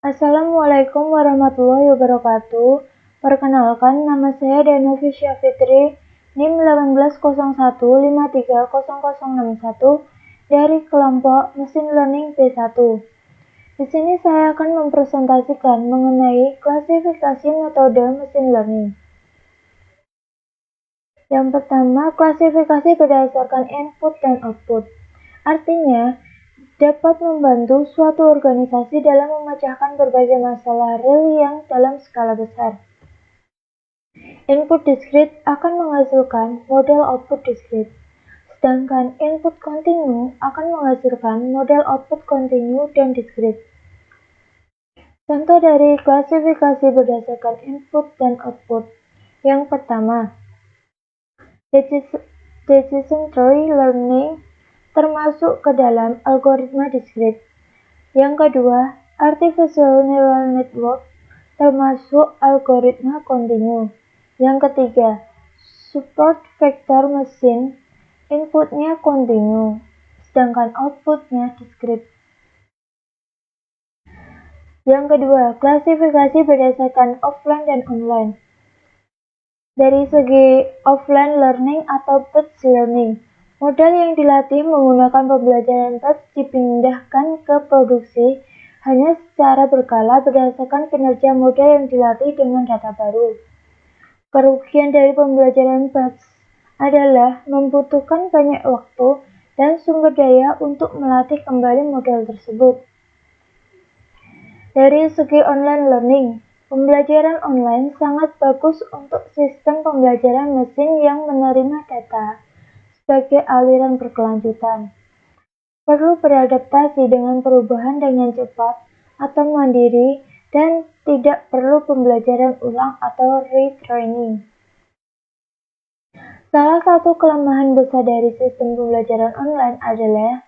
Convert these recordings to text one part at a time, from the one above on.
Assalamualaikum warahmatullahi wabarakatuh. Perkenalkan, nama saya Danovisia Fitri, NIM 1801530061 dari kelompok Mesin Learning B1. Di sini saya akan mempresentasikan mengenai klasifikasi metode mesin learning. Yang pertama, klasifikasi berdasarkan input dan output. Artinya, dapat membantu suatu organisasi dalam memecahkan berbagai masalah real yang dalam skala besar. Input discrete akan menghasilkan model output discrete, sedangkan input continue akan menghasilkan model output continue dan discrete. Contoh dari klasifikasi berdasarkan input dan output. Yang pertama, decision tree learning termasuk ke dalam algoritma discrete. Yang kedua, artificial neural network termasuk algoritma continue. Yang ketiga, support vector machine inputnya continue, sedangkan outputnya discrete. Yang kedua, klasifikasi berdasarkan offline dan online. Dari segi offline learning atau batch learning, model yang dilatih menggunakan pembelajaran batch dipindahkan ke produksi hanya secara berkala berdasarkan kinerja model yang dilatih dengan data baru. Kerugian dari pembelajaran batch adalah membutuhkan banyak waktu dan sumber daya untuk melatih kembali model tersebut. Dari segi online learning, pembelajaran online sangat bagus untuk sistem pembelajaran mesin yang menerima data sebagai aliran berkelanjutan. Perlu beradaptasi dengan perubahan dengan cepat atau mandiri dan tidak perlu pembelajaran ulang atau retraining. Salah satu kelemahan besar dari sistem pembelajaran online adalah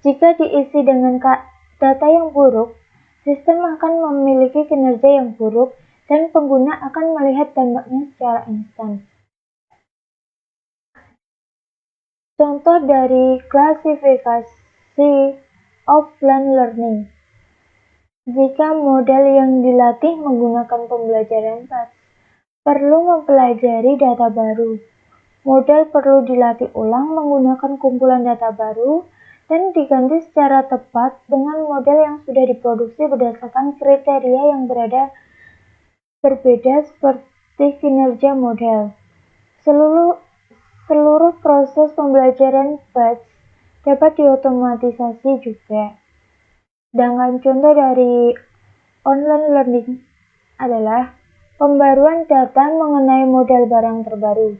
jika diisi dengan data yang buruk, sistem akan memiliki kinerja yang buruk dan pengguna akan melihat dampaknya secara instan. Contoh dari klasifikasi offline learning. Jika model yang dilatih menggunakan pembelajaran batch, perlu mempelajari data baru. Model perlu dilatih ulang menggunakan kumpulan data baru dan diganti secara tepat dengan model yang sudah diproduksi berdasarkan kriteria yang berbeda seperti kinerja model. Seluruh proses pembelajaran batch dapat diotomatisasi juga. Sedangkan contoh dari online learning adalah pembaruan data mengenai model barang terbaru.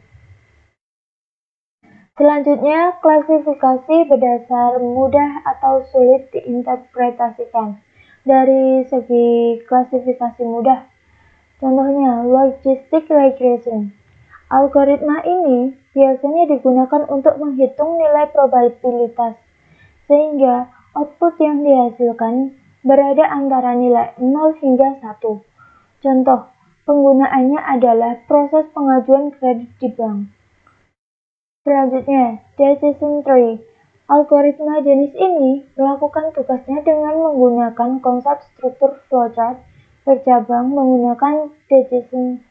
Selanjutnya, klasifikasi berdasar mudah atau sulit diinterpretasikan. Dari segi klasifikasi mudah, contohnya logistic regression. Algoritma ini biasanya digunakan untuk menghitung nilai probabilitas, sehingga output yang dihasilkan berada antara nilai 0 hingga 1. Contoh penggunaannya adalah proses pengajuan kredit di bank. Selanjutnya, decision tree. Algoritma jenis ini melakukan tugasnya dengan menggunakan konsep struktur flowchart bercabang menggunakan decision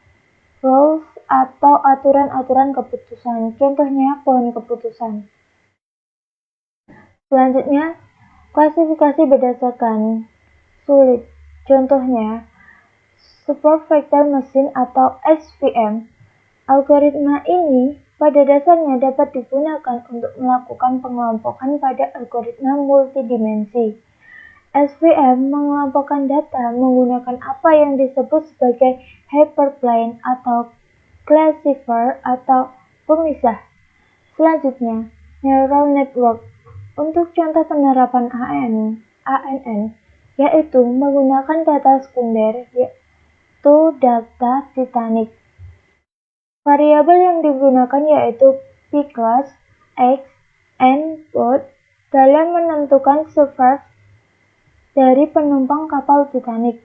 rules atau aturan-aturan keputusan. Contohnya, pohon keputusan. Selanjutnya, klasifikasi berdasarkan sulit. Contohnya, support vector machine atau SVM. Algoritma ini pada dasarnya dapat digunakan untuk melakukan pengelompokan pada algoritma multidimensi. SVM mengelompokkan data menggunakan apa yang disebut sebagai hyperplane atau classifier atau pemisah. Selanjutnya, neural network. Untuk contoh penerapan ANN, yaitu menggunakan data sekunder, yaitu data Titanic. Variabel yang digunakan yaitu p-class, x, and both dalam menentukan survive dari penumpang kapal Titanic.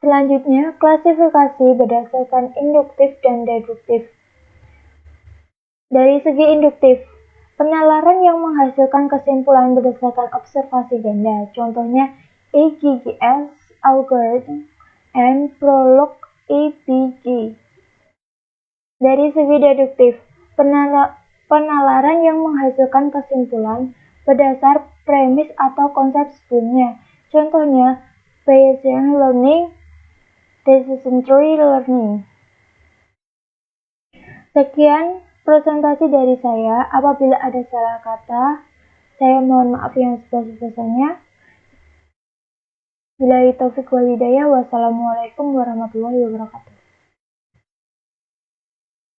Selanjutnya, klasifikasi berdasarkan induktif dan deduktif. Dari segi induktif, penalaran yang menghasilkan kesimpulan berdasarkan observasi ganda, contohnya EGGS algorithm, and Prolog EPG. Dari segi deduktif, penalaran yang menghasilkan kesimpulan berdasar premis atau konsep sebelumnya. Contohnya, Bayesian learning, decision tree learning. Sekian presentasi dari saya. Apabila ada salah kata, saya mohon maaf yang sebesar-besarnya. Billahi taufiq wal hidayah. Wassalamualaikum warahmatullahi wabarakatuh.